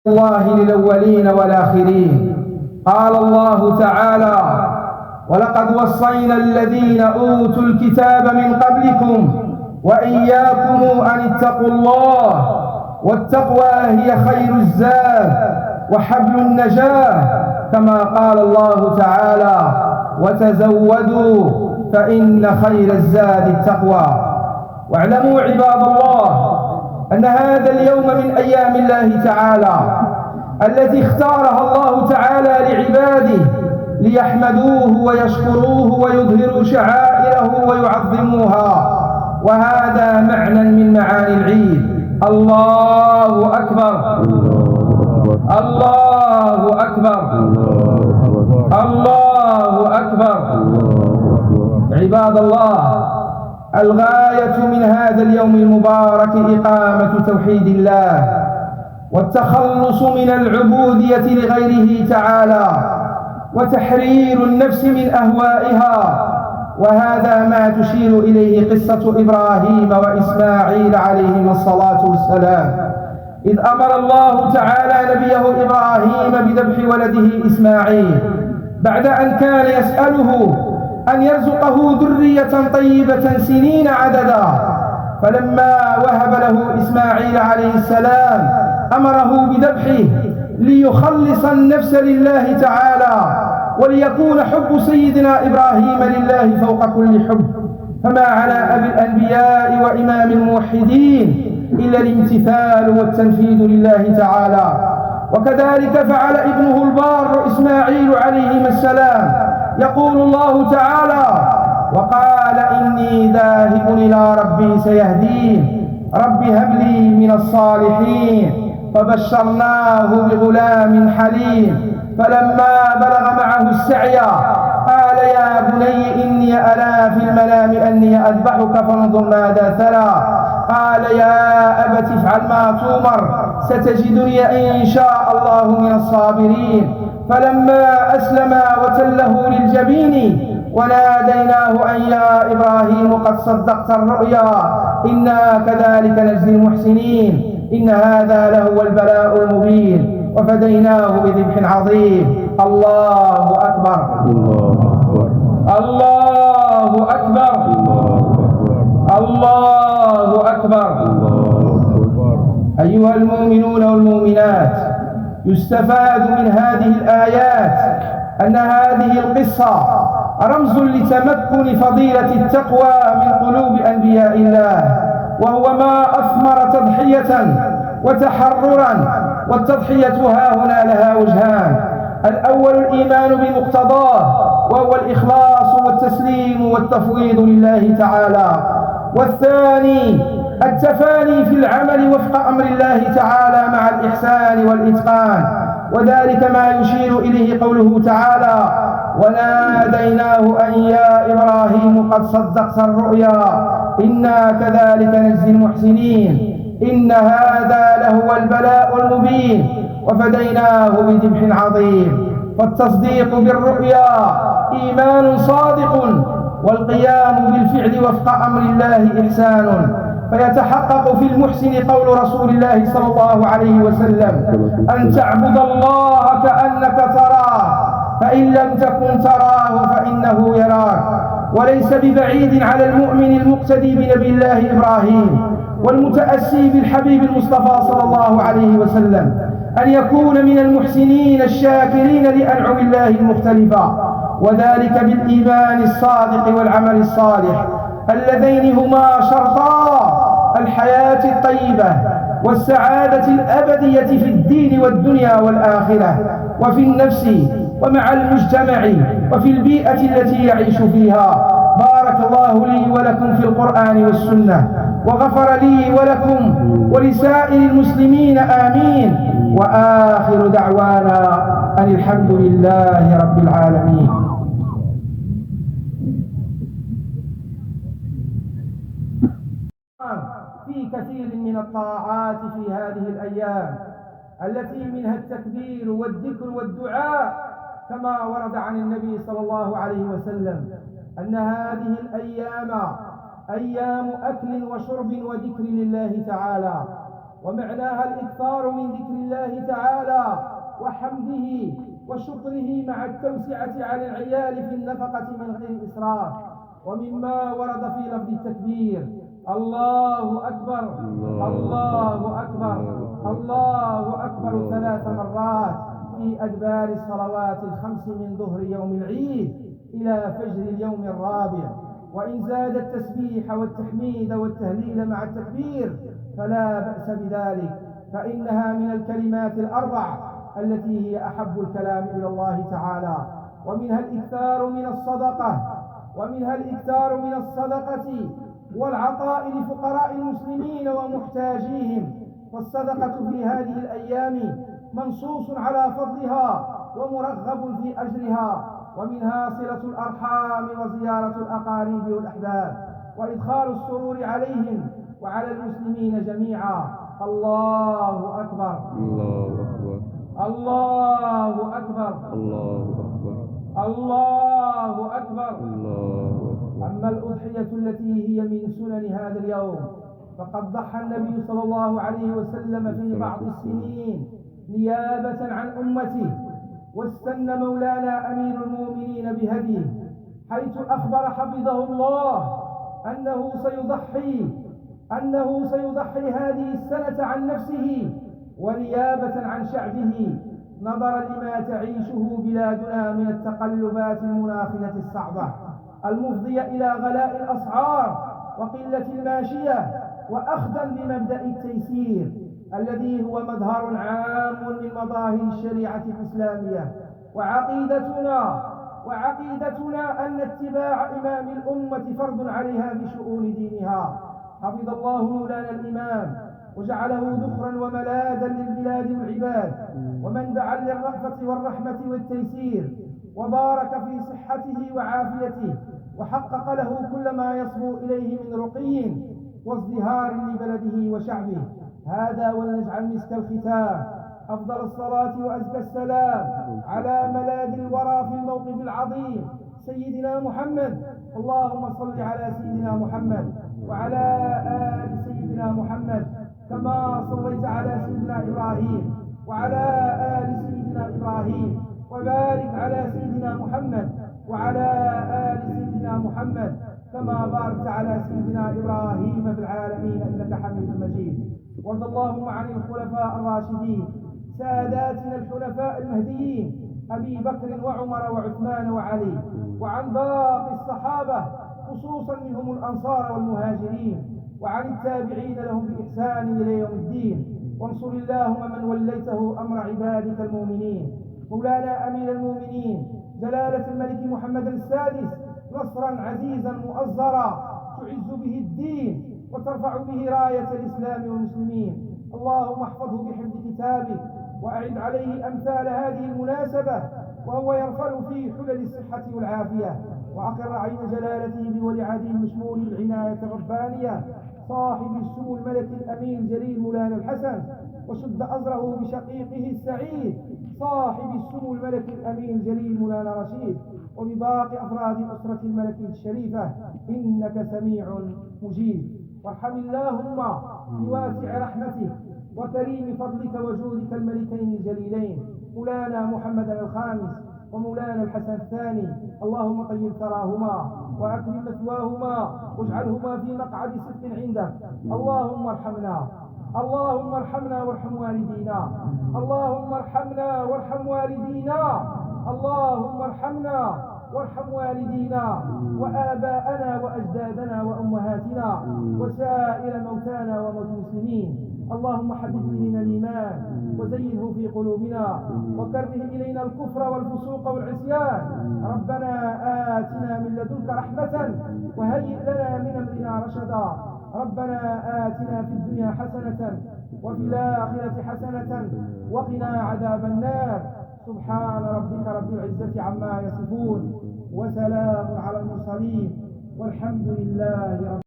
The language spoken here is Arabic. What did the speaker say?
الله للأولين والآخرين. قال الله تعالى: ولقد وصينا الذين أوتوا الكتاب من قبلكم وإياكم أن اتقوا الله، والتقوى هي خير الزاد وحبل النجاة، كما قال الله تعالى: وتزودوا فإن خير الزاد التقوى. واعلموا عباد الله أن هذا اليوم من أيام الله تعالى التي اختارها الله تعالى لعباده ليحمدوه ويشكروه ويظهروا شعائره ويعظموها، وهذا معنى من معاني العيد. الله أكبر، الله أكبر، الله أكبر. عباد الله، الغاية من هذا اليوم المبارك إقامة توحيد الله والتخلص من العبودية لغيره تعالى وتحرير النفس من أهوائها، وهذا ما تشير إليه قصة إبراهيم وإسماعيل عليهما الصلاة والسلام، إذ أمر الله تعالى نبيه إبراهيم بذبح ولده إسماعيل بعد أن كان يسأله أن يرزقه ذرية طيبة سنين عددا، فلما وهب له إسماعيل عليه السلام أمره بذبحه ليخلص النفس لله تعالى وليكون حب سيدنا إبراهيم لله فوق كل حب. فما على أبي الأنبياء وإمام الموحدين إلا الامتثال والتنفيذ لله تعالى. وكذلك فعل ابنه البار إسماعيل عليهما السلام. يقول الله تعالى: وقال إني ذاهب إلى ربي سيهدين، رب هب لي من الصالحين، فبشرناه بغلام حليم. فلما بلغ معه السعي قال يا بني إني أرى في المنام أني أذبحك فانظر ماذا ترى. قال يا أبت افعل ما تؤمر ستجدني إن شاء الله من الصابرين. فلما أسلما وتله للجبين وناديناه أن يا إبراهيم قد صدقت الرؤيا إنا كذلك نجزي المحسنين إن هذا لهو البلاء المبين وفديناه بذبح عظيم. الله أكبر، الله أكبر، الله أكبر. أيها المؤمنون والمؤمنات، يستفاد من هذه الآيات أن هذه القصة رمز لتمكن فضيلة التقوى من قلوب أنبياء الله، وهو ما أثمر تضحية وتحررا. والتضحية ها هنا لها وجهان: الأول الإيمان بمقتضاه وهو الإخلاص والتسليم والتفويض لله تعالى، والثاني التفاني في العمل وفق أمر الله تعالى مع الإحسان والإتقان، وذلك ما يشير إليه قوله تعالى: وناديناه أن يا إبراهيم قد صدقت الرؤيا إنا كذلك نجزي المحسنين إن هذا لهو البلاء المبين وفديناه بذبح عظيم. فالتصديق بالرؤيا إيمان صادق، والقيام بالفعل وفق أمر الله إحسان. فيتحقق في المحسن قول رسول الله صلى الله عليه وسلم: أن تعبد الله كأنك تراه فإن لم تكن تراه فإنه يراك. وليس ببعيد على المؤمن المقتدي بنبي الله إبراهيم والمتأسي بالحبيب المصطفى صلى الله عليه وسلم أن يكون من المحسنين الشاكرين لأنعم الله المختلفة، وذلك بالإيمان الصادق والعمل الصالح اللذين هما شرطا الحياة الطيبة والسعادة الأبدية في الدين والدنيا والآخرة، وفي النفس ومع المجتمع وفي البيئة التي يعيش فيها. بارك الله لي ولكم في القرآن والسنة، وغفر لي ولكم ولسائر المسلمين آمين. وآخر دعوانا أن الحمد لله رب العالمين. في كثير من الطاعات في هذه الأيام التي منها التكبير والذكر والدعاء، كما ورد عن النبي صلى الله عليه وسلم أن هذه الأيام أيام أكل وشرب وذكر لله تعالى. ومعناها الإكثار من ذكر الله تعالى وحمده وشكره مع التوسعة على العيال في النفقة من غير إسراف. ومما ورد في لفظ التكبير: الله أكبر الله أكبر الله أكبر 3 مرات في أدبار الصلوات الخمس من ظهر يوم العيد إلى فجر اليوم الرابع. وإن زاد التسبيح والتحميد والتهليل مع التكبير فلا بأس بذلك، فإنها من الكلمات الأربع التي هي أحب الكلام إلى الله تعالى. ومنها الإكثار من الصدقة والعطاء لفقراء المسلمين ومحتاجيهم. والصدقة في هذه الأيام منصوص على فضلها ومرغب في أجرها. ومنها صلة الأرحام وزيارة الأقارب والأحباب وإدخال السرور عليهم وعلى المسلمين جميعا. الله أكبر الله أكبر الله أكبر الله أكبر الله أكبر. الله أكبر. أما الأضحية التي هي من سنن هذا اليوم فقد ضحى النبي صلى الله عليه وسلم في بعض السنين نيابة عن أمته، واستنى مولانا أمير المؤمنين بهديه، حيث أخبر حفظه الله أنه سيضحي هذه السنة عن نفسه ونيابة عن شعبه، نظرا لما تعيشه بلادنا من التقلبات المناخية الصعبة المفضية إلى غلاء الأسعار وقلة الماشية، وأخذا بمبدأ التيسير الذي هو مظهر عام من مظاهر الشريعة الإسلامية. وعقيدتنا أن اتباع إمام الأمة فرض عليها بشؤون دينها. حفظ الله مولانا الإمام وجعله ذخرا وملاذا للبلاد والعباد ومنبعا للرأفة والرحمة والتيسير، وبارك في صحته وعافيته، وحقق له كل ما يصبو إليه من رقي وازدهار لبلده وشعبه. هذا ولنجعل مسك الختام أفضل الصلاة وأزكى السلام على ملاذ الورى في الموقف العظيم سيدنا محمد. اللهم صل على سيدنا محمد وعلى آل سيدنا محمد كما صليت على سيدنا إبراهيم وعلى آل سيدنا إبراهيم، وبارك على سيدنا محمد وعلى آل سيدنا محمد كما باركت على سيدنا إبراهيم في العالمين إنك حميد مجيد. وارض اللهم عن الخلفاء الراشدين ساداتنا الحنفاء المهديين أبي بكر وعمر وعثمان وعلي، وعن باقي الصحابة خصوصا منهم الأنصار والمهاجرين، وعن التابعين لهم بإحسان إلى يوم الدين. وانصر اللهم من وليته أمر عبادك المؤمنين مولانا أمير المؤمنين جلالة الملك محمد السادس نصرا عزيزا مؤزرا تعز به الدين وترفع به راية الإسلام والمسلمين. اللهم احفظه بحفظ كتابك وأعد عليه أمثال هذه المناسبة وهو يرفل في حلل الصحة والعافية، وأقر عين جلالته بولي عهده المشمول بالعناية الربانية صاحب السمو الملك الأمين الجليل مولانا الحسن، وشد أزره بشقيقه السعيد صاحب السمو الملك الأمين الجليل مولانا رشيد، وبباقي أفراد أسرة الملك الشريفة إنك سميع مجيب. وارحم اللهم بواسع رحمتك وكريم فضلك وجودك الملكين الجليلين مولانا محمد الخامس ومولانا الحسن الثاني، اللهم طيب ثراهما وأكرم مثواهما واجعلهما في مقعد صدق عندك. اللهم ارحمنا وارحم والدينا، اللهم ارحمنا وارحم والدينا، اللهم ارحمنا وارحم والدينا وآباءنا وأجدادنا وأمهاتنا وسائر موتانا وموتى المسلمين. اللهم حبب إلينا الإيمان وزينه في قلوبنا وكره إلينا الكفر والفسوق والعصيان. ربنا آتنا من لدنك رحمة وهيئ لنا من أمرنا رشدا. ربنا آتنا في الدنيا حسنة وفي الآخرة حسنة وقنا عذاب النار. سبحان ربك رب العزة عما يصفون وسلام على المرسلين والحمد لله رب